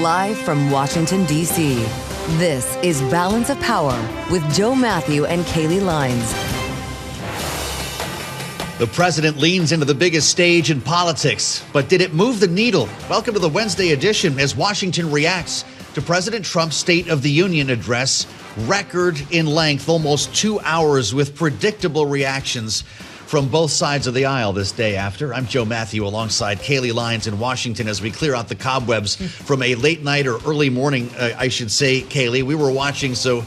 Live from Washington, D.C., this is Balance of Power with Joe Mathieu and Kailey Leinz. The president leans into the biggest stage in politics, but did it move the needle? Welcome to the Wednesday edition as Washington reacts to President Trump's State of the Union address, record in length, almost 2 hours with predictable reactions from both sides of the aisle this day after. I'm Joe Mathieu alongside Kailey Leinz in Washington as we clear out the cobwebs from a late night or early morning, I should say, Kailey. We were watching, so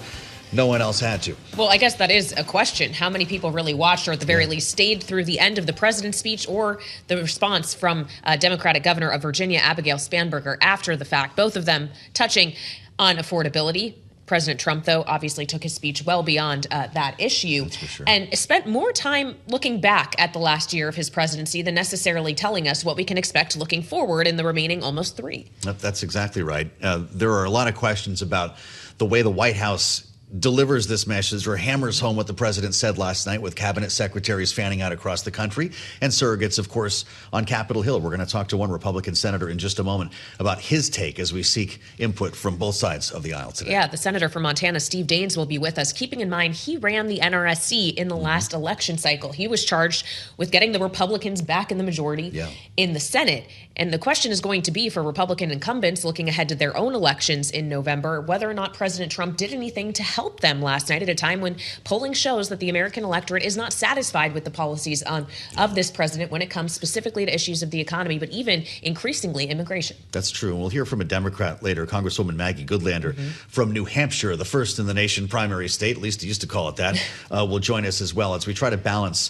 no one else had to. Well, I guess that is a question. How many people really watched or at the very least stayed through the end of the president's speech or the response from Democratic Governor of Virginia, Abigail Spanberger, after the fact, both of them touching on affordability. President Trump, though, obviously took his speech well beyond that issue. That's for sure. And spent more time looking back at the last year of his presidency than necessarily telling us what we can expect looking forward in the remaining almost 3. That's exactly right. There are a lot of questions about the way the White House delivers this message or hammers home what the president said last night with cabinet secretaries fanning out across the country and surrogates, of course, on Capitol Hill. We're going to talk to one Republican senator in just a moment about his take as we seek input from both sides of the aisle today. Yeah, the senator from Montana, Steve Daines, will be with us, keeping in mind he ran the NRSC in the last election cycle. He was charged with getting the Republicans back in the majority in the Senate. And the question is going to be for Republican incumbents looking ahead to their own elections in November, whether or not President Trump did anything to help them last night at a time when polling shows that the American electorate is not satisfied with the policies of this president when it comes specifically to issues of the economy, but even increasingly immigration. That's true. And we'll hear from a Democrat later, Congresswoman Maggie Goodlander from New Hampshire, the first in the nation primary state, at least they used to call it that, will join us as well as we try to balance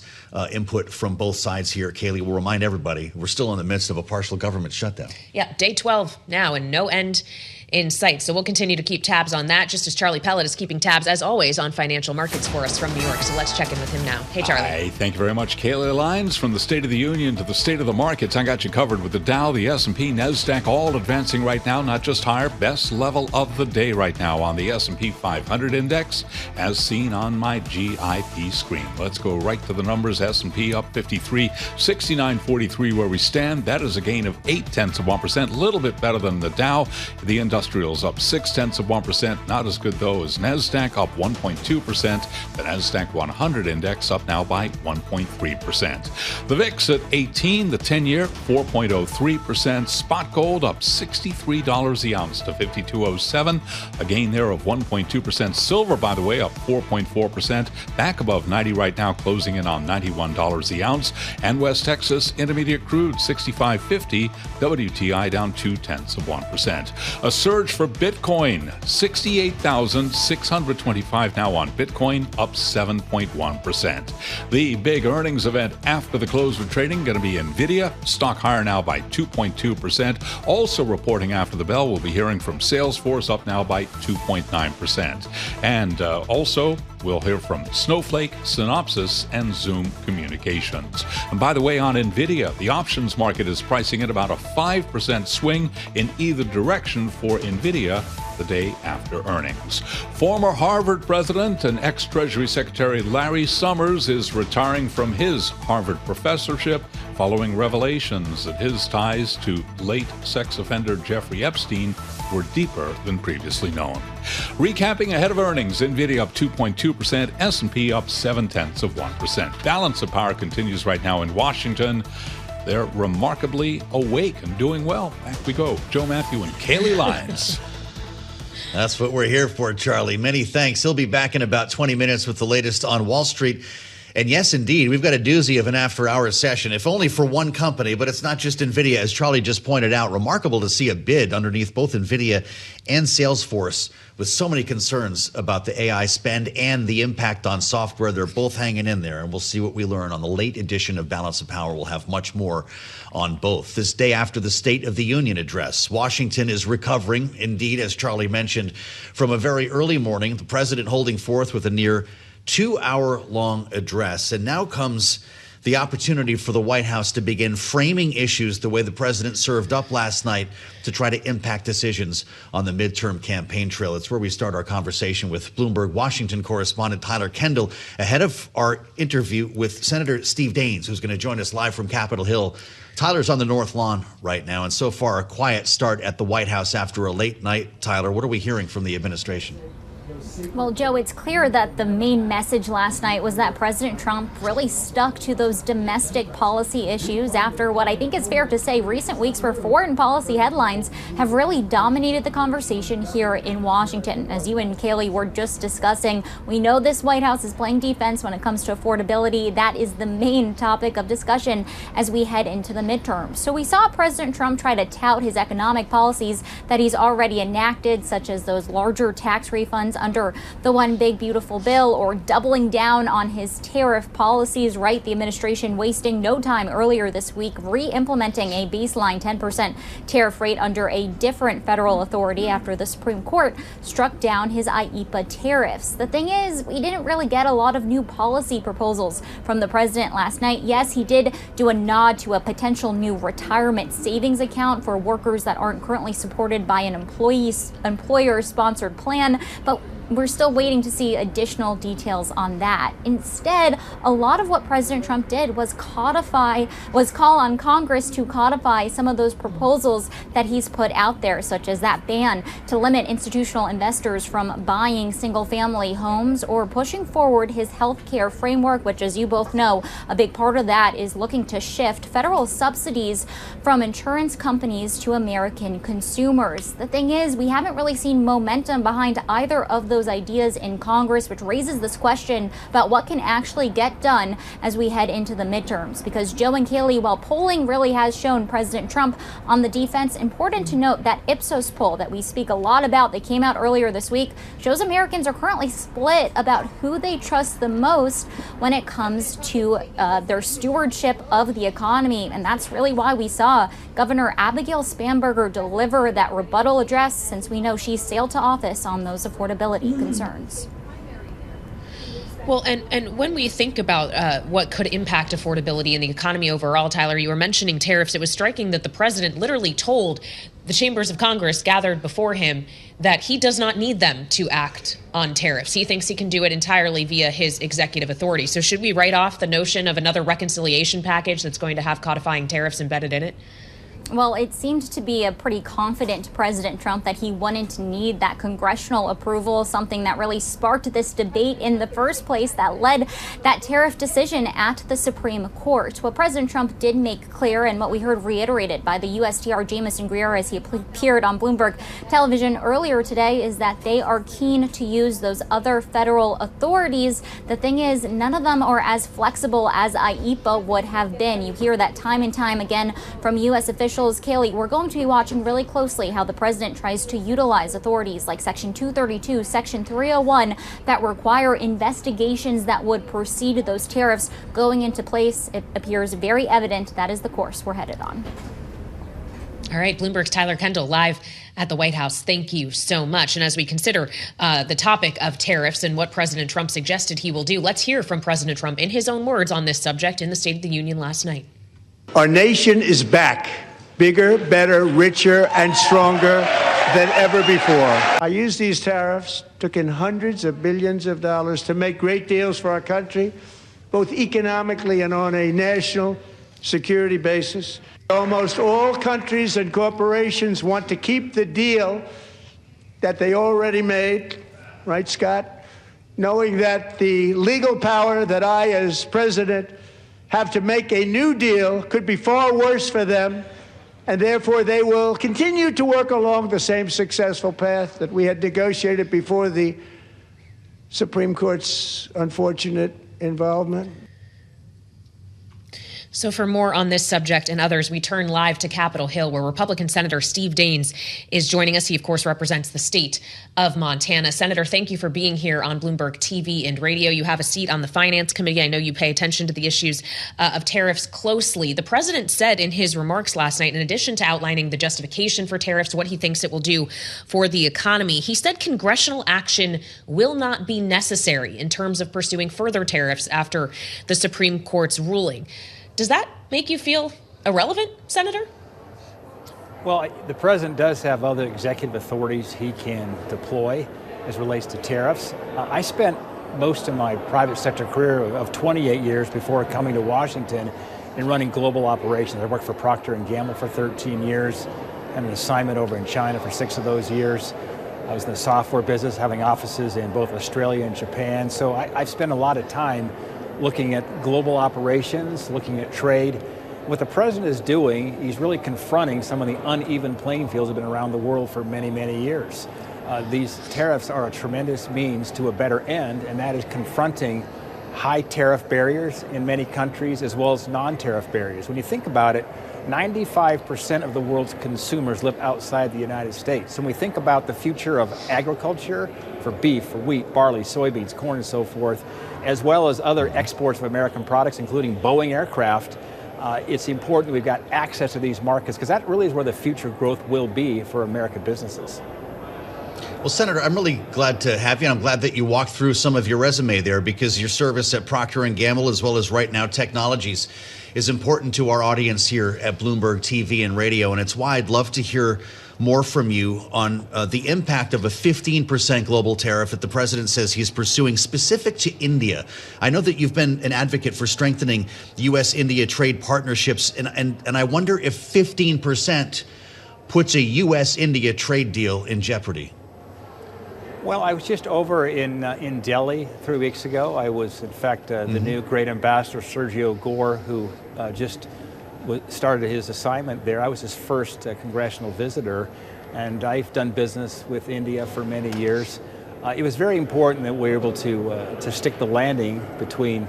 input from both sides here. Kailey, will remind everybody we're still in the midst of a partial government shutdown. Yeah, day 12 now and no end in sight. So we'll continue to keep tabs on that, just as Charlie Pellet is keeping tabs, as always, on financial markets for us from New York. So let's check in with him now. Hey, Charlie. Hi, thank you very much, Kailey Leinz. From the State of the Union to the State of the Markets, I got you covered with the Dow, the S&P, NASDAQ, all advancing right now, not just higher, best level of the day right now on the S&P 500 index, as seen on my GIP screen. Let's go right to the numbers. S&P up 53, 69.43 where we stand. That is a gain of 0.8%, a little bit better than the Dow. The industrials up 0.6%, not as good though as NASDAQ, up 1.2%. The NASDAQ 100 index up now by 1.3%. The VIX at 18, the 10-year 4.03%. Spot gold up $63 the ounce to 52.07, a gain there of 1.2%. Silver, by the way, up 4.4%, back above 90 right now, closing in on $91 the ounce. And West Texas Intermediate crude 65.50, WTI down 0.2%. A surge for Bitcoin, 68,625 now on Bitcoin, up 7.1%. The big earnings event after the close of trading going to be NVIDIA, stock higher now by 2.2%. Also reporting after the bell, we'll be hearing from Salesforce, up now by 2.9%. And also, we'll hear from Snowflake, Synopsys, and Zoom Communications. And by the way, on NVIDIA, the options market is pricing at about a 5% swing in either direction for NVIDIA the day after earnings. Former Harvard president and ex-Treasury Secretary Larry Summers is retiring from his Harvard professorship following revelations that his ties to late sex offender Jeffrey Epstein were deeper than previously known. Recapping ahead of earnings, NVIDIA up 2.2%, S&P up 0.7%. Balance of power continues right now in Washington. They're remarkably awake and doing well. Back we go. Joe Mathieu and Kailey Leinz. That's what we're here for, Charlie. Many thanks. He'll be back in about 20 minutes with the latest on Wall Street. And yes, indeed, we've got a doozy of an after-hours session, if only for one company, but it's not just NVIDIA, as Charlie just pointed out. Remarkable to see a bid underneath both NVIDIA and Salesforce with so many concerns about the AI spend and the impact on software. They're both hanging in there, and we'll see what we learn on the late edition of Balance of Power. We'll have much more on both. This day after the State of the Union address, Washington is recovering, indeed, as Charlie mentioned, from a very early morning, the president holding forth with a near 2-hour-long address. And now comes the opportunity for the White House to begin framing issues the way the president served up last night to try to impact decisions on the midterm campaign trail. It's where we start our conversation with Bloomberg Washington correspondent Tyler Kendall ahead of our interview with Senator Steve Daines, who's going to join us live from Capitol Hill. Tyler's on the North Lawn right now, and so far a quiet start at the White House after a late night. Tyler, what are we hearing from the administration? Well, Joe, it's clear that the main message last night was that President Trump really stuck to those domestic policy issues after what I think is fair to say recent weeks where foreign policy headlines have really dominated the conversation here in Washington. As you and Kailey were just discussing, we know this White House is playing defense when it comes to affordability. That is the main topic of discussion as we head into the midterms. So we saw President Trump try to tout his economic policies that he's already enacted, such as those larger tax refunds under the One Big Beautiful Bill, or doubling down on his tariff policies, right? The administration wasting no time earlier this week re-implementing a baseline 10% tariff rate under a different federal authority after the Supreme Court struck down his IEEPA tariffs. The thing is, we didn't really get a lot of new policy proposals from the president last night. Yes, he did do a nod to a potential new retirement savings account for workers that aren't currently supported by an employer-sponsored plan, but we're still waiting to see additional details on that. Instead, a lot of what President Trump did was call on Congress to codify some of those proposals that he's put out there, such as that ban to limit institutional investors from buying single-family homes, or pushing forward his health care framework, which, as you both know, a big part of that is looking to shift federal subsidies from insurance companies to American consumers. The thing is, we haven't really seen momentum behind either of those ideas in Congress, which raises this question about what can actually get done as we head into the midterms. Because Joe and Kailey, while polling really has shown President Trump on the defense, important to note that Ipsos poll that we speak a lot about that came out earlier this week shows Americans are currently split about who they trust the most when it comes to their stewardship of the economy. And that's really why we saw Governor Abigail Spanberger deliver that rebuttal address, since we know she sailed to office on those affordability concerns. Well, and when we think about what could impact affordability and the economy overall, Tyler, you were mentioning tariffs. It was striking that the president literally told the chambers of Congress gathered before him that he does not need them to act on tariffs. He thinks he can do it entirely via his executive authority. So should we write off the notion of another reconciliation package that's going to have codifying tariffs embedded in it? Well, it seemed to be a pretty confident President Trump that he wouldn't need that congressional approval, something that really sparked this debate in the first place that led that tariff decision at the Supreme Court. What President Trump did make clear, and what we heard reiterated by the USTR Jamison Greer as he appeared on Bloomberg television earlier today, is that they are keen to use those other federal authorities. The thing is, none of them are as flexible as IEEPA would have been. You hear that time and time again from U.S. officials. Kailey, we're going to be watching really closely how the president tries to utilize authorities like Section 232, Section 301 that require investigations that would precede those tariffs going into place. It appears very evident that is the course we're headed on. All right, Bloomberg's Tyler Kendall live at the White House. Thank you so much. And as we consider the topic of tariffs and what President Trump suggested he will do, let's hear from President Trump in his own words on this subject in the State of the Union last night. Our nation is back. Bigger, better, richer, and stronger than ever before. I used these tariffs, took in hundreds of billions of dollars to make great deals for our country, both economically and on a national security basis. Almost all countries and corporations want to keep the deal that they already made, right, Scott? Knowing that the legal power that I, as president, have to make a new deal could be far worse for them, and therefore they will continue to work along the same successful path that we had negotiated before the Supreme Court's unfortunate involvement. So for more on this subject and others, we turn live to Capitol Hill, where Republican Senator Steve Daines is joining us. He, of course, represents the state of Montana. Senator, thank you for being here on Bloomberg TV and radio. You have a seat on the Finance Committee. I know you pay attention to the issues of tariffs closely. The president said in his remarks last night, in addition to outlining the justification for tariffs, what he thinks it will do for the economy, he said congressional action will not be necessary in terms of pursuing further tariffs after the Supreme Court's ruling. Does that make you feel irrelevant, Senator? Well, the president does have other executive authorities he can deploy as relates to tariffs. I spent most of my private sector career of 28 years before coming to Washington in running global operations. I worked for Procter & Gamble for 13 years, had an assignment over in China for 6 of those years. I was in the software business, having offices in both Australia and Japan. So I've spent a lot of time looking at global operations, looking at trade. What the president is doing, he's really confronting some of the uneven playing fields that have been around the world for many, many years. These tariffs are a tremendous means to a better end, and that is confronting high tariff barriers in many countries as well as non-tariff barriers. When you think about it, 95% of the world's consumers live outside the United States. When we think about the future of agriculture, for beef, for wheat, barley, soybeans, corn, and so forth, as well as other exports of American products, including Boeing aircraft, it's important that we've got access to these markets, because that really is where the future growth will be for American businesses. Well, Senator, I'm really glad to have you. I'm glad that you walked through some of your resume there, because your service at Procter & Gamble, as well as Right Now Technologies, is important to our audience here at Bloomberg TV and radio. And it's why I'd love to hear more from you on the impact of a 15% global tariff that the president says he's pursuing specific to India. I know that you've been an advocate for strengthening U.S.-India trade partnerships, and I wonder if 15% puts a U.S.-India trade deal in jeopardy. Well, I was just over in Delhi 3 weeks ago. I was, in fact, the new great ambassador, Sergio Gore, who just started his assignment there. I was his first congressional visitor, and I've done business with India for many years. It was very important that we were able to stick the landing between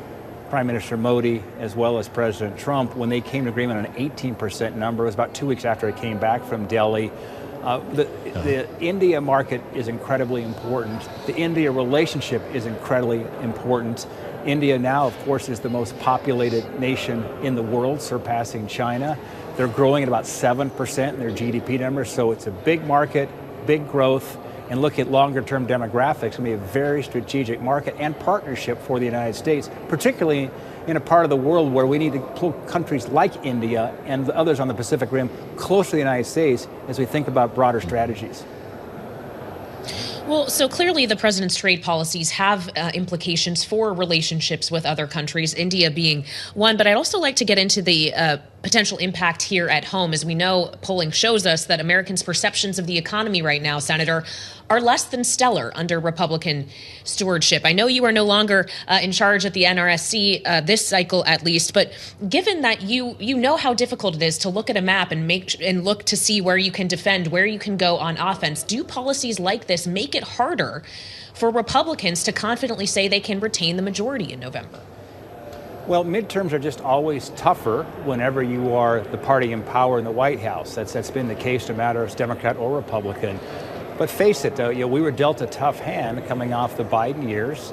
Prime Minister Modi as well as President Trump when they came to agreement on an 18% number. It was about 2 weeks after I came back from Delhi. The India market is incredibly important. The India relationship is incredibly important. India now, of course, is the most populated nation in the world, surpassing China. They're growing at about 7% in their GDP numbers, so it's a big market, big growth, and look at longer-term demographics. It's going to be a very strategic market and partnership for the United States, particularly in a part of the world where we need to pull countries like India and the others on the Pacific Rim closer to the United States as we think about broader strategies. Well, so clearly the president's trade policies have implications for relationships with other countries, India being one. But I'd also like to get into the potential impact here at home. As we know, polling shows us that Americans' perceptions of the economy right now, Senator, are less than stellar under Republican stewardship. I know you are no longer in charge at the NRSC this cycle, at least, but given that you know how difficult it is to look at a map and look to see where you can defend, where you can go on offense, do policies like this make it harder for Republicans to confidently say they can retain the majority in November? Well, midterms are just always tougher whenever you are the party in power in the White House. That's been the case no matter if it's Democrat or Republican. But face it, though, we were dealt a tough hand coming off the Biden years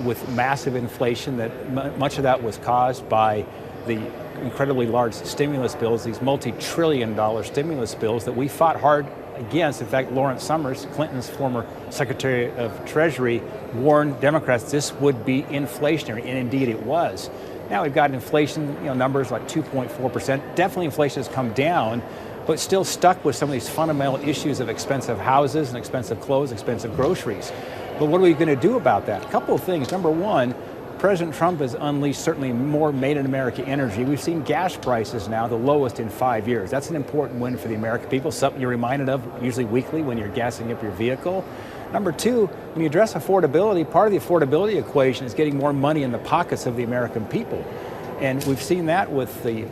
with massive inflation. That much of that was caused by the incredibly large stimulus bills, these multi-trillion-dollar stimulus bills that we fought hard against. In fact, Lawrence Summers, Clinton's former Secretary of Treasury, warned Democrats this would be inflationary, and indeed it was. Now we've got inflation, numbers like 2.4%. Definitely inflation has come down, but still stuck with some of these fundamental issues of expensive houses and expensive clothes, expensive groceries. But what are we going to do about that? A couple of things. Number one, President Trump has unleashed certainly more Made in America energy. We've seen gas prices now the lowest in 5 years. That's an important win for the American people, something you're reminded of usually weekly when you're gassing up your vehicle. Number two, when you address affordability, part of the affordability equation is getting more money in the pockets of the American people. And we've seen that with the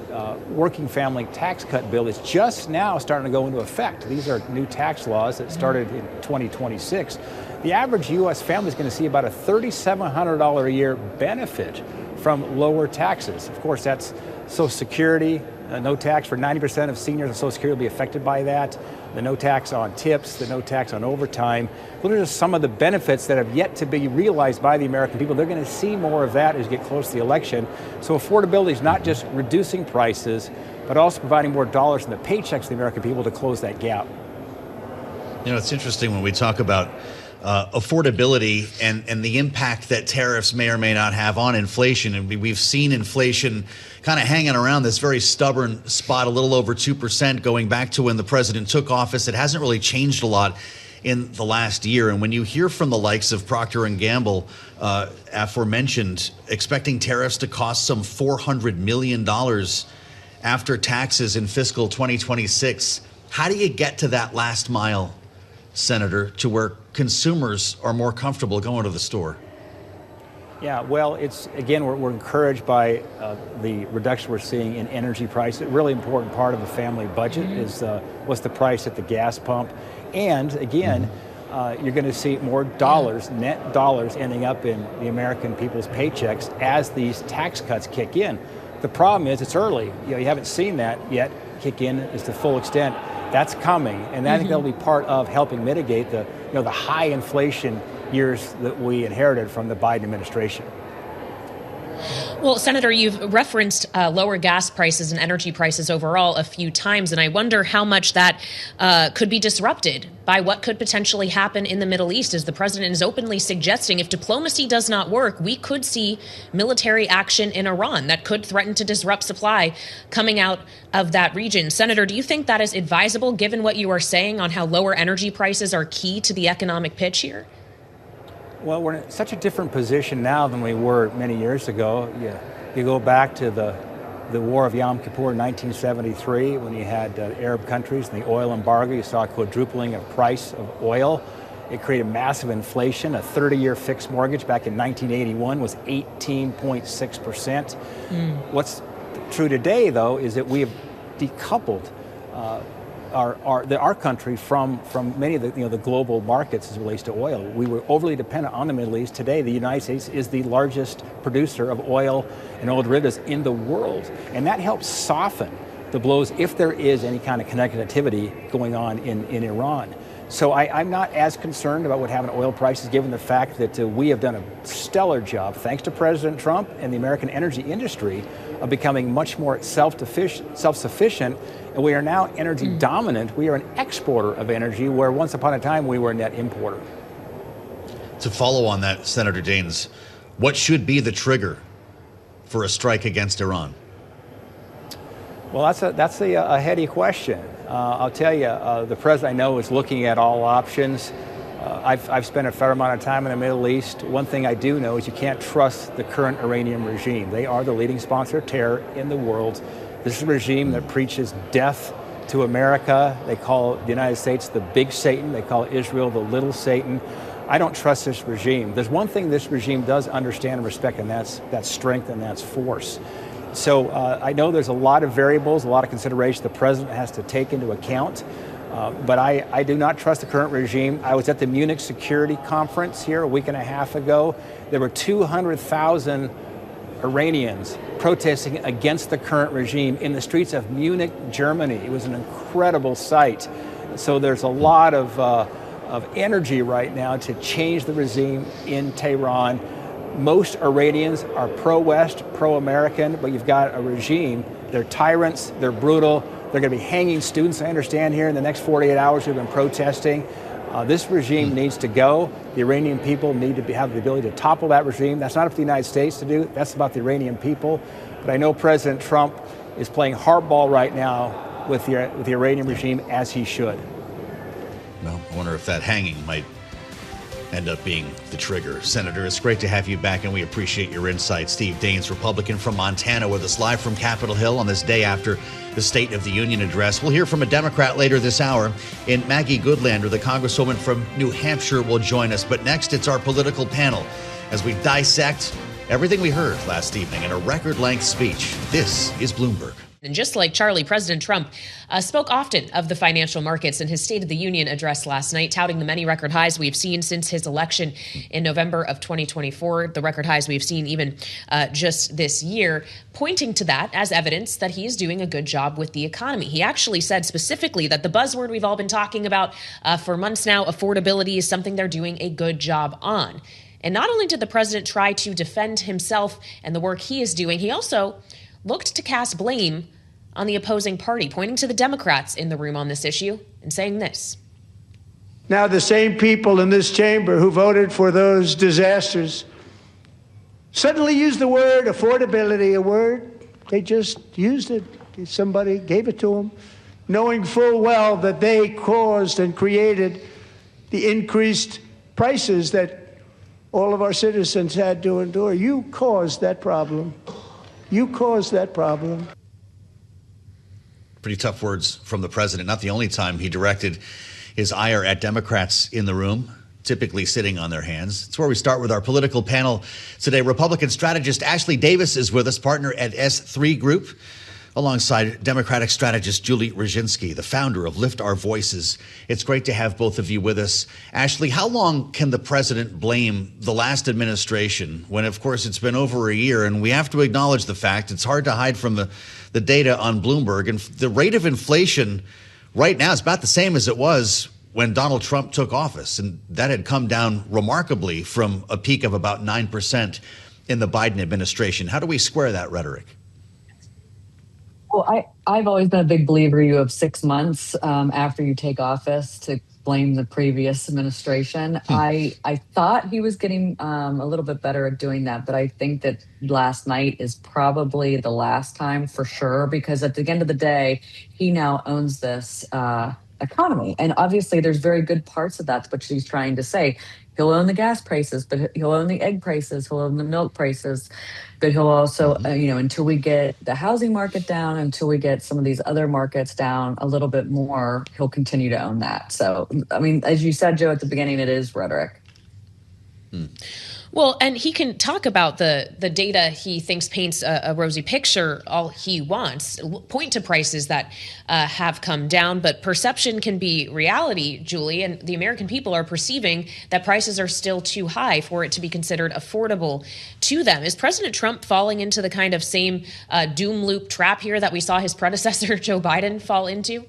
working family tax cut bill. It's just now starting to go into effect. These are new tax laws that started in 2026. The average U.S. family is going to see about a $3,700 a year benefit from lower taxes. Of course, that's Social Security, no tax for 90% of seniors on Social Security will be affected by that. The no tax on tips, the no tax on overtime. Those are just some of the benefits that have yet to be realized by the American people. They're going to see more of that as we get close to the election. So affordability is not just reducing prices, but also providing more dollars in the paychecks of the American people to close that gap. You know, it's interesting when we talk about affordability and the impact that tariffs may or may not have on inflation. And we've seen inflation kind of hanging around this very stubborn spot, a little over 2% going back to when the president took office. It hasn't really changed a lot in the last year. And when you hear from the likes of Procter & Gamble, aforementioned, expecting tariffs to cost some $400 million after taxes in fiscal 2026, how do you get to that last mile, Senator, to where consumers are more comfortable going to the store? Yeah, well, it's again, we're encouraged by the reduction we're seeing in energy prices. A really important part of a family budget is what's the price at the gas pump. And again, you're going to see more dollars, net dollars, ending up in the American people's paychecks as these tax cuts kick in. The problem is it's early. You haven't seen that yet kick in as to full extent. That's coming, and I think that'll be part of helping mitigate the high inflation years that we inherited from the Biden administration. Well, Senator, you've referenced lower gas prices and energy prices overall a few times, and I wonder how much that could be disrupted by what could potentially happen in the Middle East, as the president is openly suggesting if diplomacy does not work, we could see military action in Iran that could threaten to disrupt supply coming out of that region. Senator, do you think that is advisable given what you are saying on how lower energy prices are key to the economic pitch here? Well, we're in such a different position now than we were many years ago. You go back to the War of Yom Kippur in 1973 when you had Arab countries and the oil embargo. You saw a quadrupling of price of oil. It created massive inflation. A 30-year fixed mortgage back in 1981 was 18.6%. What's true today, though, is that we have decoupled our country from many of the global markets as it relates to oil. We were overly dependent on the Middle East. Today, the United States is the largest producer of oil and oil derivatives in the world, and that helps soften the blows if there is any kind of connectivity going on in Iran. So I'm not as concerned about what happened to oil prices, given the fact that we have done a stellar job, thanks to President Trump and the American energy industry, of becoming much more self-sufficient. And we are now energy dominant. We are an exporter of energy, where once upon a time we were a net importer. To follow on that, Senator Daines, what should be the trigger for a strike against Iran? Well, that's a heady question. I'll tell you, the president I know is looking at all options. I've spent a fair amount of time in the Middle East. One thing I do know is you can't trust the current Iranian regime. They are the leading sponsor of terror in the world. This is a regime that preaches death to America. They call the United States the big Satan. They call Israel the little Satan. I don't trust this regime. There's one thing this regime does understand and respect, and that's strength and that's force. So I know there's a lot of variables, a lot of considerations the president has to take into account. But I do not trust the current regime. I was at the Munich Security Conference here a week and a half ago. There were 200,000 Iranians protesting against the current regime in the streets of Munich, Germany. It was an incredible sight. So there's a lot of energy right now to change the regime in Tehran. Most Iranians are pro-West, pro-American, but you've got a regime. They're tyrants, they're brutal. They're going to be hanging students, I understand, here in the next 48 hours who've been protesting. This regime needs to go. The Iranian people need to have the ability to topple that regime. That's not up to the United States to do. That's about the Iranian people. But I know President Trump is playing hardball right now with the Iranian regime, as he should. Well, I wonder if that hanging might end up being the trigger. Senator, it's great to have you back, and we appreciate your insight. Steve Daines, Republican from Montana, with us live from Capitol Hill on this day after the State of the Union address. We'll hear from a Democrat later this hour. And Maggie Goodlander, the Congresswoman from New Hampshire, will join us. But next, it's our political panel as we dissect everything we heard last evening in a record-length speech. This is Bloomberg. And just like Charlie, President Trump spoke often of the financial markets in his State of the Union address last night, touting the many record highs we've seen since his election in November of 2024, the record highs we've seen even just this year, pointing to that as evidence that he is doing a good job with the economy. He actually said specifically that the buzzword we've all been talking about for months now, affordability, is something they're doing a good job on. And not only did the president try to defend himself and the work he is doing, he also looked to cast blame on the opposing party, pointing to the Democrats in the room on this issue and saying this. Now, the same people in this chamber who voted for those disasters suddenly used the word affordability, a word they just used it. Somebody gave it to them, knowing full well that they caused and created the increased prices that all of our citizens had to endure. You caused that problem. You caused that problem. Pretty tough words from the president. Not the only time he directed his ire at Democrats in the room, typically sitting on their hands. It's where we start with our political panel today. Republican strategist Ashley Davis is with us, partner at S3 Group, alongside Democratic strategist Julie Roginsky, the founder of Lift Our Voices. It's great to have both of you with us. Ashley, how long can the president blame the last administration when, of course, it's been over a year, and we have to acknowledge the fact it's hard to hide from the data on Bloomberg, and the rate of inflation right now is about the same as it was when Donald Trump took office, and that had come down remarkably from a peak of about 9% in the Biden administration. How do we square that rhetoric? Well, I've always been a big believer you have 6 months after you take office to blame the previous administration. I thought he was getting a little bit better at doing that, but I think that last night is probably the last time for sure, because at the end of the day, he now owns this economy. And obviously there's very good parts of that, what she's trying to say. He'll own the gas prices, but he'll own the egg prices, he'll own the milk prices, but he'll also, until we get the housing market down, until we get some of these other markets down a little bit more, he'll continue to own that. So, I mean, as you said, Joe, at the beginning, it is rhetoric. Well, and he can talk about the data he thinks paints a rosy picture all he wants, point to prices that have come down, but perception can be reality, Julie, and the American people are perceiving that prices are still too high for it to be considered affordable to them. Is President Trump falling into the kind of same doom loop trap here that we saw his predecessor, Joe Biden, fall into?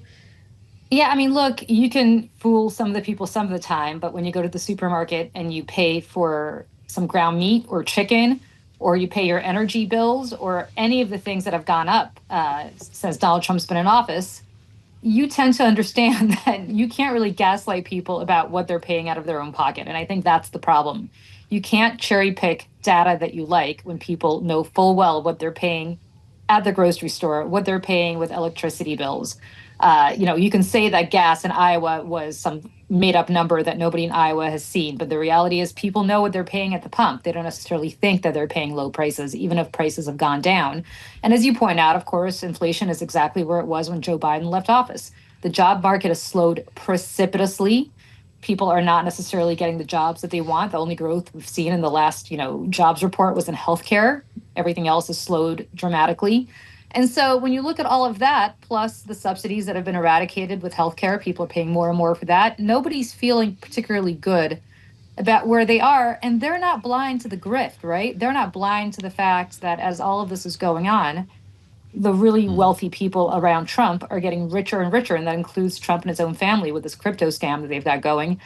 Yeah, I mean, look, you can fool some of the people some of the time, but when you go to the supermarket and you pay for some ground meat or chicken, or you pay your energy bills or any of the things that have gone up since Donald Trump's been in office, you tend to understand that you can't really gaslight people about what they're paying out of their own pocket. And I think that's the problem. You can't cherry pick data that you like when people know full well what they're paying at the grocery store, what they're paying with electricity bills. You can say that gas in Iowa was some made up number that nobody in Iowa has seen. But the reality is people know what they're paying at the pump. They don't necessarily think that they're paying low prices, even if prices have gone down. And as you point out, of course, inflation is exactly where it was when Joe Biden left office. The job market has slowed precipitously. People are not necessarily getting the jobs that they want. The only growth we've seen in the last, jobs report was in healthcare. Everything else has slowed dramatically. And so when you look at all of that, plus the subsidies that have been eradicated with healthcare, people are paying more and more for that. Nobody's feeling particularly good about where they are. And they're not blind to the grift, right? They're not blind to the fact that as all of this is going on, the really wealthy people around Trump are getting richer and richer. And that includes Trump and his own family with this crypto scam that they've got going.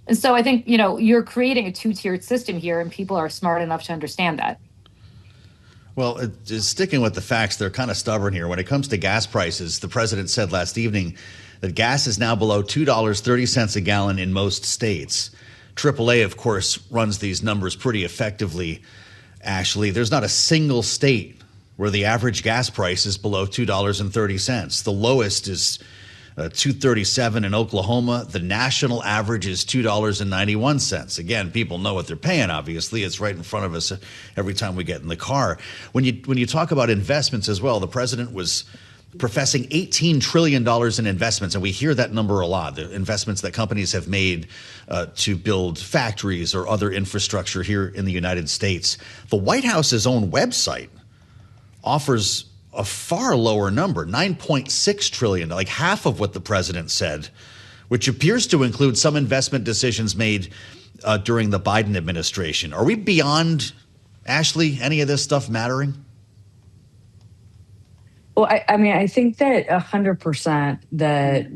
And so I think, you're creating a two-tiered system here, and people are smart enough to understand that. Well, sticking with the facts, they're kind of stubborn here. When it comes to gas prices, the president said last evening that gas is now below $2.30 a gallon in most states. AAA, of course, runs these numbers pretty effectively, Ashley. There's not a single state where the average gas price is below $2.30. The lowest is $2.37 in Oklahoma. The national average is $2.91. Again, people know what they're paying, obviously. It's right in front of us every time we get in the car. When you talk about investments as well, the president was professing $18 trillion in investments, and we hear that number a lot, the investments that companies have made to build factories or other infrastructure here in the United States. The White House's own website offers a far lower number, $9.6 trillion, like half of what the president said, which appears to include some investment decisions made during the Biden administration. Are we beyond, Ashley, any of this stuff mattering? Well, I mean, I think that 100% that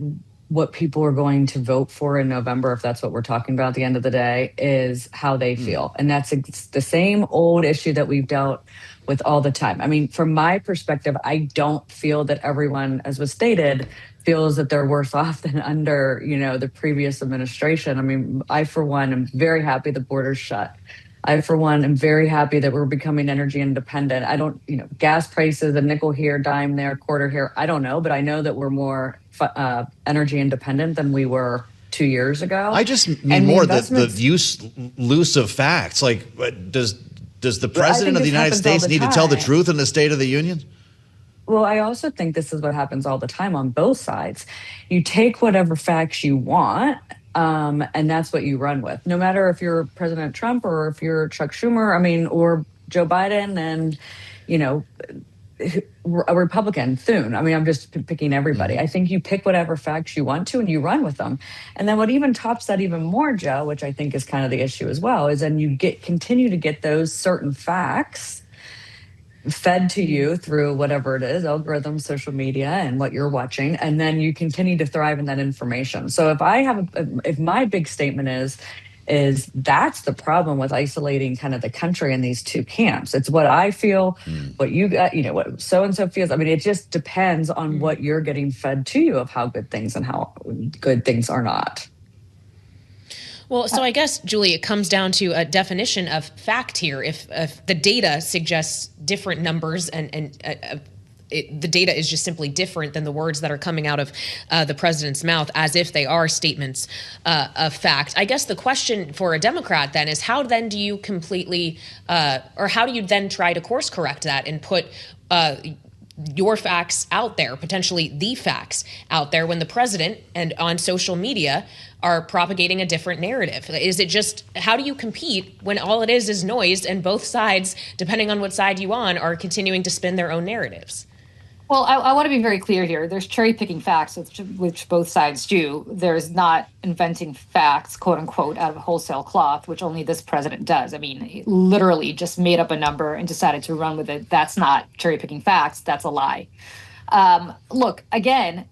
what people are going to vote for in November, if that's what we're talking about at the end of the day, is how they feel. And that's the same old issue that we've dealt with all the time. I mean, from my perspective, I don't feel that everyone, as was stated, feels that they're worse off than under, the previous administration. I mean, I, for one, am very happy the border's shut. I, for one, am very happy that we're becoming energy independent. I don't, gas prices, a nickel here, dime there, quarter here, I don't know, but I know that we're more energy independent than we were 2 years ago. I just mean more the use of facts. Like, does the president of the United States need to tell the truth in the State of the Union? Well, I also think this is what happens all the time on both sides. You take whatever facts you want, and that's what you run with. No matter if you're President Trump or if you're Chuck Schumer, or Joe Biden and, a Republican, Thune. I'm just picking everybody. I think you pick whatever facts you want to and you run with them. And then what even tops that even more, Joe, which I think is kind of the issue as well, is then you continue to get those certain facts fed to you through whatever it is, algorithms, social media, and what you're watching, and then you continue to thrive in that information. So if my big statement is that's the problem with isolating kind of the country in these two camps. It's what I feel, what you got, what so-and-so feels. It just depends on what you're getting fed to you of how good things and how good things are not. Well, so I guess, Julie, it comes down to a definition of fact here. If the data suggests different numbers and the data is just simply different than the words that are coming out of the president's mouth as if they are statements of fact. I guess the question for a Democrat then is how then do you completely or how do you then try to course correct that and put your facts out there, potentially the facts out there when the president and on social media are propagating a different narrative? Is it just, how do you compete when all it is noise and both sides, depending on what side you on, are continuing to spin their own narratives? Well, I want to be very clear here. There's cherry picking facts, which both sides do. There's not inventing facts, quote unquote, out of wholesale cloth, which only this president does. He literally just made up a number and decided to run with it. That's not cherry picking facts. That's a lie. Look, again,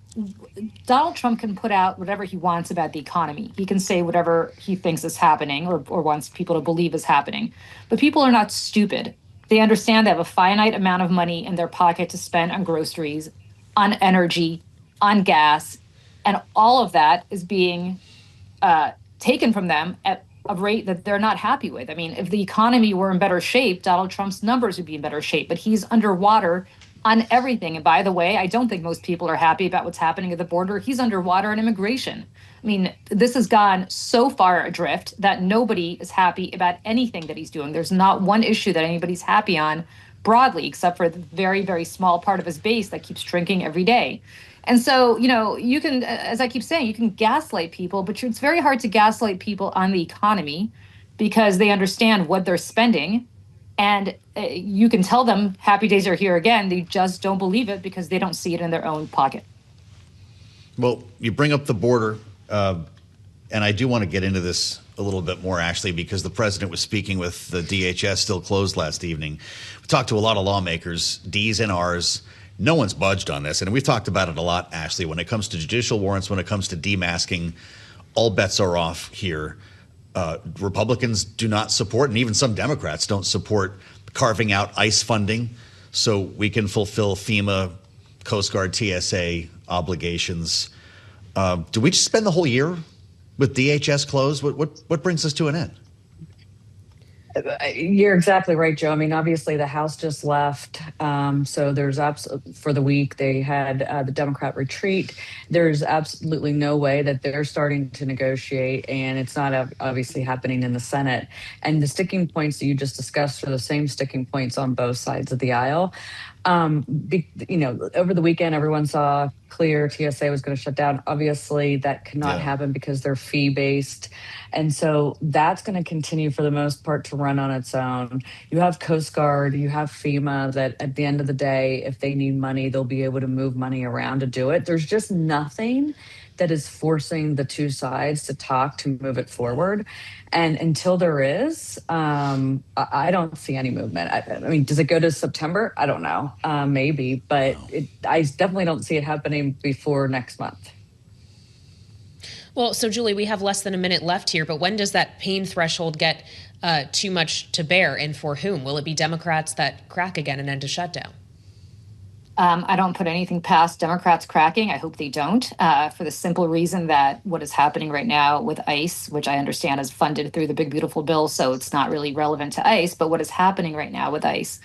Donald Trump can put out whatever he wants about the economy. He can say whatever he thinks is happening or wants people to believe is happening. But people are not stupid. They understand they have a finite amount of money in their pocket to spend on groceries, on energy, on gas, and all of that is being taken from them at a rate that they're not happy with. If the economy were in better shape, Donald Trump's numbers would be in better shape, but he's underwater on everything. And by the way, I don't think most people are happy about what's happening at the border. He's underwater on immigration. This has gone so far adrift that nobody is happy about anything that he's doing. There's not one issue that anybody's happy on broadly, except for the very, very small part of his base that keeps shrinking every day. And so, you can, as I keep saying, you can gaslight people, but it's very hard to gaslight people on the economy because they understand what they're spending. And you can tell them happy days are here again. They just don't believe it because they don't see it in their own pocket. Well, you bring up the border. And I do want to get into this a little bit more, Ashley, because the president was speaking with the DHS still closed last evening. We talked to a lot of lawmakers, D's and R's. No one's budged on this. And we've talked about it a lot, Ashley. When it comes to judicial warrants, when it comes to demasking, all bets are off here. Republicans do not support, and even some Democrats don't support carving out ICE funding so we can fulfill FEMA, Coast Guard, TSA obligations. Do we just spend the whole year with DHS closed? What brings us to an end? You're exactly right, Joe. Obviously the House just left. So there's for the week they had the Democrat retreat. There's absolutely no way that they're starting to negotiate, and it's not obviously happening in the Senate. And the sticking points that you just discussed are the same sticking points on both sides of the aisle. Over the weekend, everyone saw clear TSA was going to shut down. Obviously, that cannot happen because they're fee-based. And so that's going to continue for the most part to run on its own. You have Coast Guard, you have FEMA that at the end of the day, if they need money, they'll be able to move money around to do it. There's just nothing that is forcing the two sides to talk to move it forward. And until there is, I don't see any movement. I mean, does it go to September? I don't know. Maybe, but I definitely don't see it happening before next month. Well, so Julie, we have less than a minute left here, but when does that pain threshold get too much to bear, and for whom? Will it be Democrats that crack again and end a shutdown? I don't put anything past Democrats cracking. I hope they don't, for the simple reason that what is happening right now with ICE, which I understand is funded through the big, beautiful bill, so it's not really relevant to ICE, but what is happening right now with ICE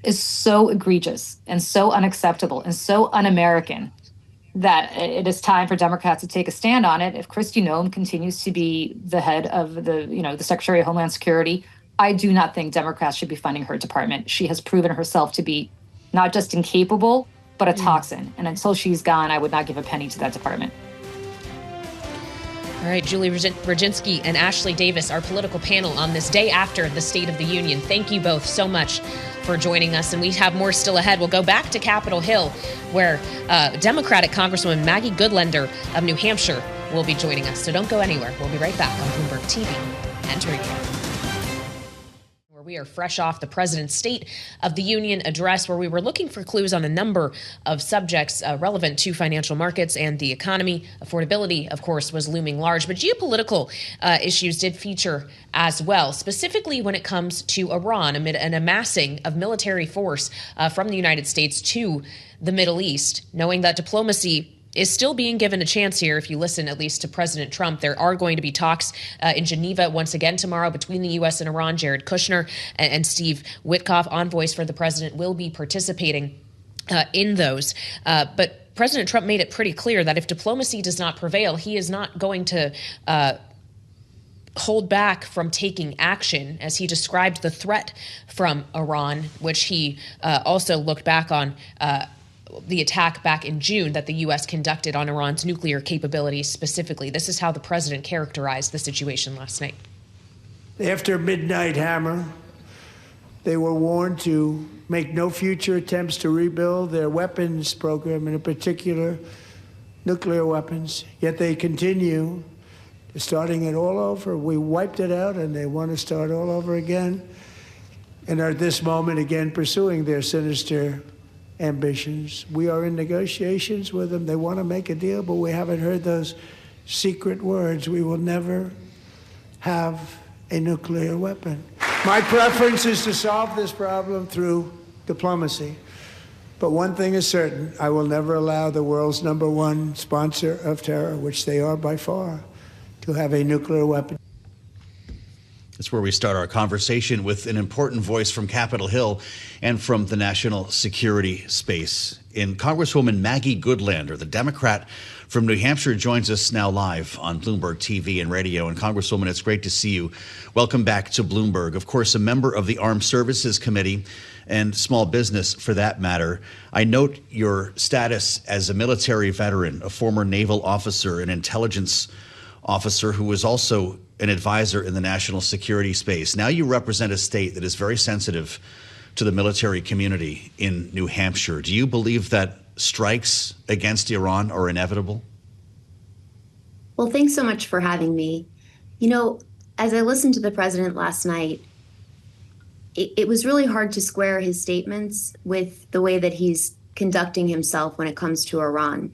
is so egregious and so unacceptable and so un-American that it is time for Democrats to take a stand on it. If Kristi Noem continues to be the head of the Secretary of Homeland Security, I do not think Democrats should be funding her department. She has proven herself to be not just incapable, but a toxin. And until she's gone, I would not give a penny to that department. All right, Julie Roginsky and Ashley Davis, our political panel on this day after the State of the Union. Thank you both so much for joining us. And we have more still ahead. We'll go back to Capitol Hill, where Democratic Congresswoman Maggie Goodlander of New Hampshire will be joining us. So don't go anywhere. We'll be right back on Bloomberg TV and radio. We are fresh off the president's State of the Union address, where we were looking for clues on a number of subjects relevant to financial markets and the economy. Affordability, of course, was looming large, but geopolitical issues did feature as well, specifically when it comes to Iran, amid an amassing of military force from the United States to the Middle East, knowing that diplomacy is still being given a chance here. If you listen at least to President Trump, there are going to be talks in Geneva once again tomorrow between the U.S. and Iran. Jared Kushner and Steve Witkoff, envoys for the president, will be participating in those. But President Trump made it pretty clear that if diplomacy does not prevail, he is not going to hold back from taking action, as he described the threat from Iran, which he also looked back on the attack back in June that the U.S. conducted on Iran's nuclear capabilities specifically. This is how the president characterized the situation last night. After midnight hammer, they were warned to make no future attempts to rebuild their weapons program, and in particular, nuclear weapons. Yet they continue, starting it all over. We wiped it out, and they want to start all over again, and are at this moment again pursuing their sinister ambitions. We are in negotiations with them. They want to make a deal, but we haven't heard those secret words. We will never have a nuclear weapon. My preference is to solve this problem through diplomacy. But one thing is certain, I will never allow the world's #1 sponsor of terror, which they are by far, to have a nuclear weapon. That's where we start our conversation with an important voice from Capitol Hill and from the national security space. In Congresswoman Maggie Goodlander, the Democrat from New Hampshire, joins us now live on Bloomberg TV and radio. And Congresswoman, it's great to see you. Welcome back to Bloomberg. Of course, a member of the Armed Services Committee and small business for that matter. I note your status as a military veteran, a former naval officer, an intelligence officer who was also an advisor in the national security space. Now you represent a state that is very sensitive to the military community in New Hampshire. Do you believe that strikes against Iran are inevitable? Well, thanks so much for having me. You know, as I listened to the president last night, it was really hard to square his statements with the way that he's conducting himself when it comes to Iran.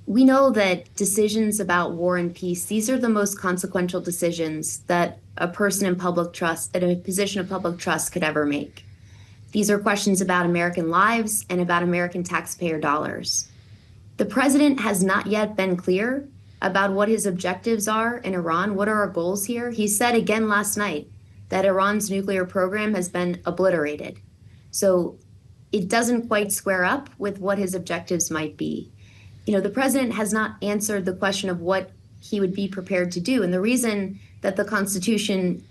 We know that decisions about war and peace, these are the most consequential decisions that a person in public trust, at a position of public trust, could ever make. These are questions about American lives and about American taxpayer dollars. The president has not yet been clear about what his objectives are in Iran. What are our goals here? He said again last night that Iran's nuclear program has been obliterated. So it doesn't quite square up with what his objectives might be. You know, the president has not answered the question of what he would be prepared to do. And the reason that the Constitution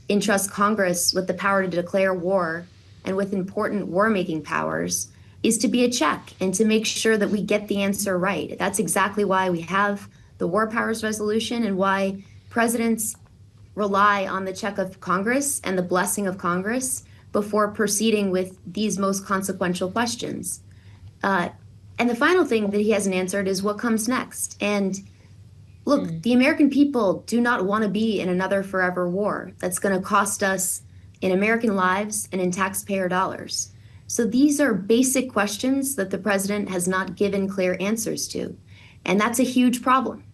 entrusts Congress with the power to declare war and with important war-making powers is to be a check and to make sure that we get the answer right. That's exactly why we have the War Powers Resolution and why presidents rely on the check of Congress and the blessing of Congress before proceeding with these most consequential questions. And the final thing that he hasn't answered is what comes next. And look, the American people do not want to be in another forever war that's going to cost us in American lives and in taxpayer dollars. So these are basic questions that the president has not given clear answers to. And that's a huge problem.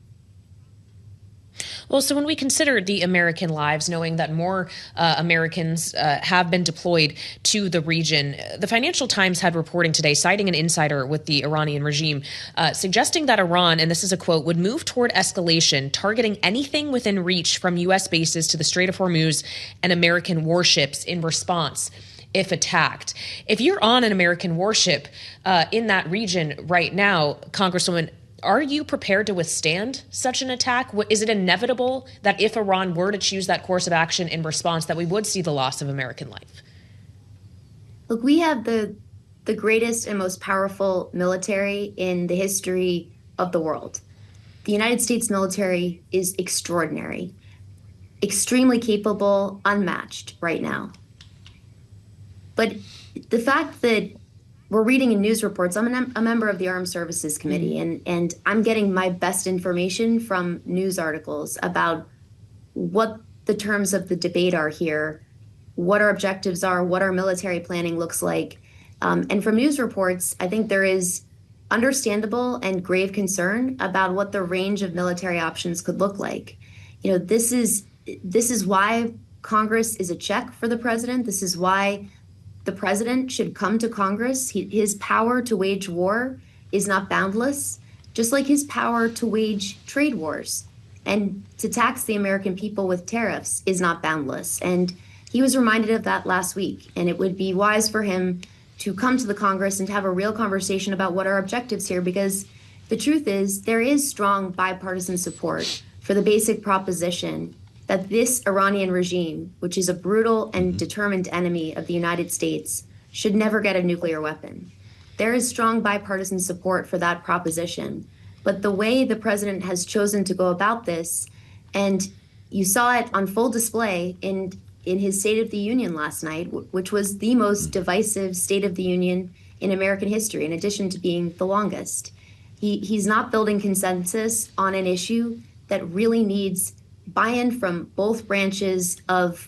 Well, so when we consider the American lives, knowing that more Americans have been deployed to the region, the Financial Times had reporting today, citing an insider with the Iranian regime, suggesting that Iran, and this is a quote, would move toward escalation, targeting anything within reach from U.S. bases to the Strait of Hormuz and American warships in response if attacked. If you're on an American warship in that region right now, Congresswoman, are you prepared to withstand such an attack? Is it inevitable that if Iran were to choose that course of action in response, that we would see the loss of American life? Look, we have the greatest and most powerful military in the history of the world. The United States military is extraordinary, extremely capable, unmatched right now. But the fact that we're reading in news reports, I'm a member of the Armed Services Committee, and I'm getting my best information from news articles about what the terms of the debate are here, what our objectives are, what our military planning looks like. And from news reports, I think there is understandable and grave concern about what the range of military options could look like. You know, this is why Congress is a check for the president. This is why the president should come to Congress. His power to wage war is not boundless, just like his power to wage trade wars and to tax the American people with tariffs is not boundless. And he was reminded of that last week. And it would be wise for him to come to the Congress and to have a real conversation about what our objectives here, because the truth is there is strong bipartisan support for the basic proposition that this Iranian regime, which is a brutal and determined enemy of the United States, should never get a nuclear weapon. There is strong bipartisan support for that proposition. But the way the president has chosen to go about this, and you saw it on full display in his State of the Union last night, which was the most divisive State of the Union in American history, in addition to being the longest. He's not building consensus on an issue that really needs buy-in from both branches of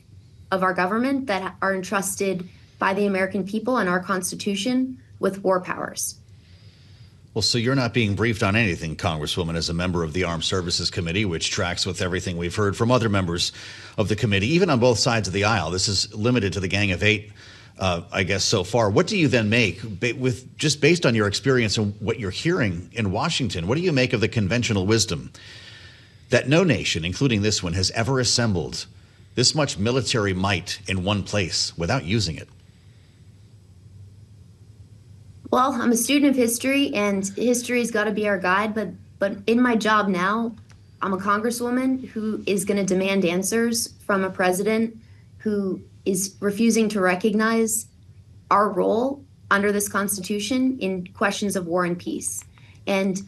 our government that are entrusted by the American people and our Constitution with war powers. Well, so you're not being briefed on anything, Congresswoman, as a member of the Armed Services Committee, which tracks with everything we've heard from other members of the committee, even on both sides of the aisle. This is limited to the Gang of Eight, I guess, so far. What do you then make, with just based on your experience and what you're hearing in Washington, what do you make of the conventional wisdom that no nation, including this one, has ever assembled this much military might in one place without using it? Well, I'm a student of history, and history's got to be our guide. But in my job now, I'm a congresswoman who is going to demand answers from a president who is refusing to recognize our role under this Constitution in questions of war and peace. And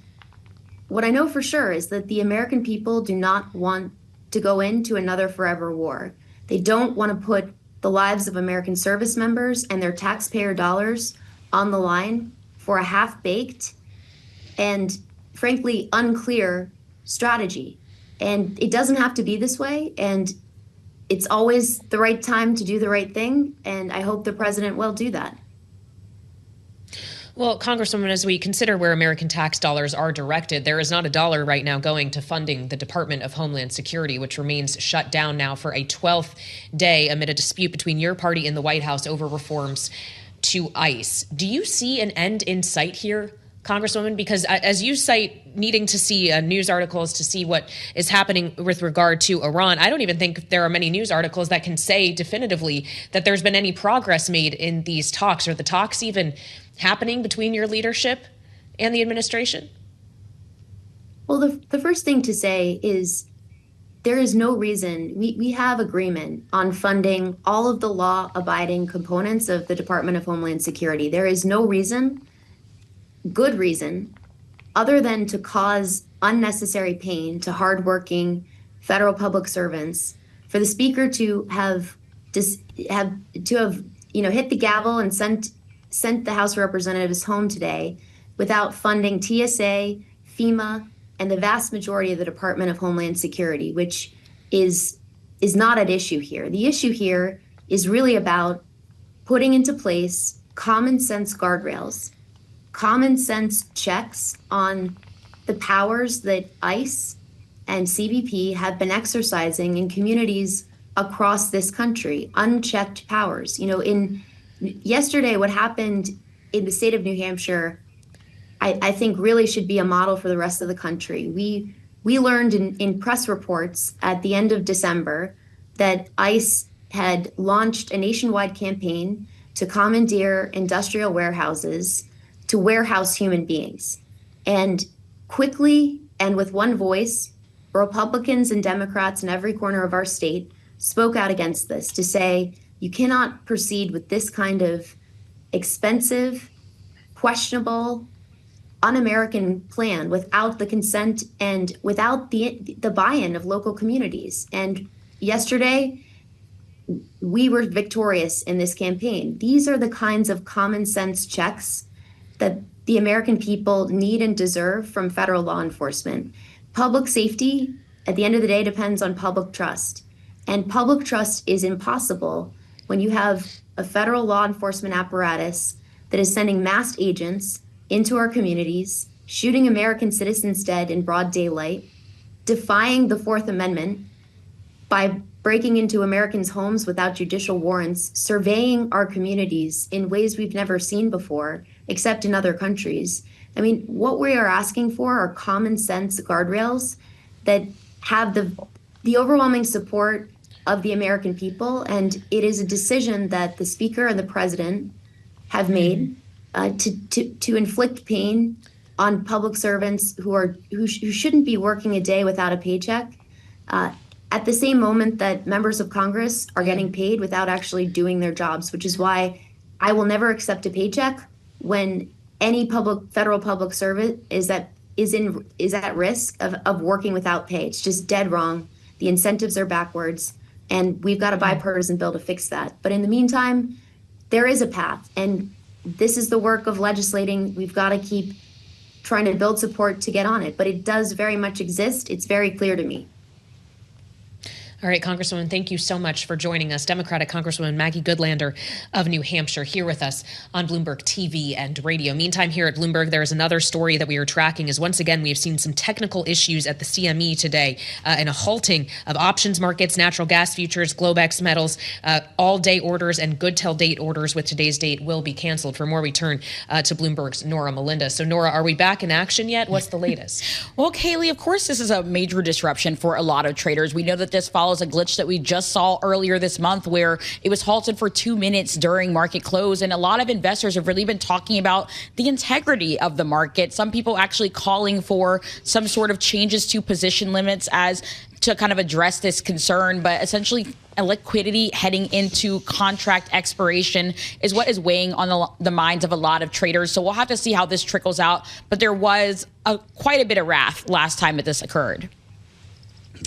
what I know for sure is that the American people do not want to go into another forever war. They don't want to put the lives of American service members and their taxpayer dollars on the line for a half-baked and, frankly, unclear strategy. And it doesn't have to be this way. And it's always the right time to do the right thing. And I hope the president will do that. Well, Congresswoman, as we consider where American tax dollars are directed, there is not a dollar right now going to funding the Department of Homeland Security, which remains shut down now for a 12th day amid a dispute between your party and the White House over reforms to ICE. Do you see an end in sight here, Congresswoman? Because as you cite needing to see news articles to see what is happening with regard to Iran, I don't even think there are many news articles that can say definitively that there's been any progress made in these talks. Are the talks even happening between your leadership and the administration? Well, the first thing to say is there is no reason. We have agreement on funding all of the law-abiding components of the Department of Homeland Security. There is no reason, good reason, other than to cause unnecessary pain to hardworking federal public servants, for the Speaker to have hit the gavel and sent the House of Representatives home today without funding TSA, FEMA, and the vast majority of the Department of Homeland Security, which is not at issue here. The issue here is really about putting into place common sense guardrails, common sense checks on the powers that ICE and CBP have been exercising in communities across this country, unchecked powers. Yesterday, what happened in the state of New Hampshire, I think really should be a model for the rest of the country. We learned in press reports at the end of December that ICE had launched a nationwide campaign to commandeer industrial warehouses to warehouse human beings. And quickly and with one voice, Republicans and Democrats in every corner of our state spoke out against this to say, you cannot proceed with this kind of expensive, questionable, un-American plan without the consent and without the buy-in of local communities. And yesterday, we were victorious in this campaign. These are the kinds of common sense checks that the American people need and deserve from federal law enforcement. Public safety, at the end of the day, depends on public trust. And public trust is impossible when you have a federal law enforcement apparatus that is sending masked agents into our communities, shooting American citizens dead in broad daylight, defying the Fourth Amendment by breaking into Americans' homes without judicial warrants, surveying our communities in ways we've never seen before, except in other countries. I mean, what we are asking for are common sense guardrails that have the overwhelming support of the American people. And it is a decision that the Speaker and the President have made to inflict pain on public servants who shouldn't be working a day without a paycheck, at the same moment that members of Congress are getting paid without actually doing their jobs, which is why I will never accept a paycheck when any federal public servant is at risk of working without pay. It's just dead wrong. The incentives are backwards, and we've got a bipartisan bill to fix that. But in the meantime, there is a path, and this is the work of legislating. We've got to keep trying to build support to get on it, but it does very much exist. It's very clear to me. All right, Congresswoman, thank you so much for joining us. Democratic Congresswoman Maggie Goodlander of New Hampshire here with us on Bloomberg TV and radio. Meantime, here at Bloomberg, there is another story that we are tracking is once again, we have seen some technical issues at the CME today and a halting of options markets, natural gas futures, Globex metals, all day orders and good till date orders with today's date will be canceled. For more, we turn to Bloomberg's Nora Melinda. So Nora, are we back in action yet? What's the latest? Well, Kailey, of course, this is a major disruption for a lot of traders. We know that this follows a glitch that we just saw earlier this month where it was halted for 2 minutes during market close. And a lot of investors have really been talking about the integrity of the market. Some people actually calling for some sort of changes to position limits to kind of address this concern. But essentially, a liquidity heading into contract expiration is what is weighing on the minds of a lot of traders. So we'll have to see how this trickles out. But there was quite a bit of wrath last time that this occurred.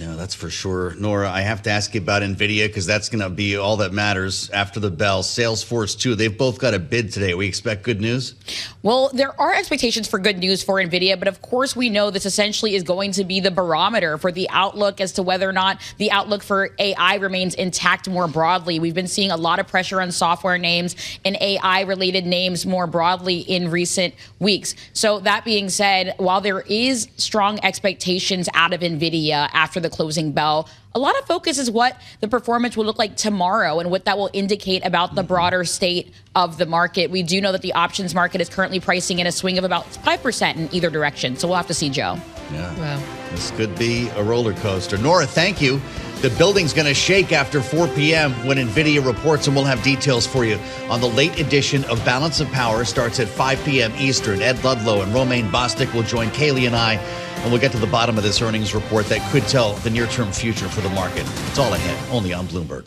No, that's for sure. Nora, I have to ask you about NVIDIA because that's going to be all that matters after the bell. Salesforce, too. They've both got a bid today. We expect good news? Well, there are expectations for good news for NVIDIA, but of course we know this essentially is going to be the barometer for the outlook as to whether or not the outlook for AI remains intact more broadly. We've been seeing a lot of pressure on software names and AI-related names more broadly in recent weeks. So that being said, while there is strong expectations out of NVIDIA after the closing bell, a lot of focus is what the performance will look like tomorrow and what that will indicate about the broader state of the market. We do know that the options market is currently pricing in a swing of about 5% in either direction. So we'll have to see, Joe. Yeah. Wow. This could be a roller coaster. Nora, thank you. The building's going to shake after 4 p.m. when NVIDIA reports, and we'll have details for you on the late edition of Balance of Power. Starts at 5 p.m. Eastern. Ed Ludlow and Romaine Bostic will join Kailey and I, and we'll get to the bottom of this earnings report that could tell the near-term future for the market. It's all ahead, only on Bloomberg.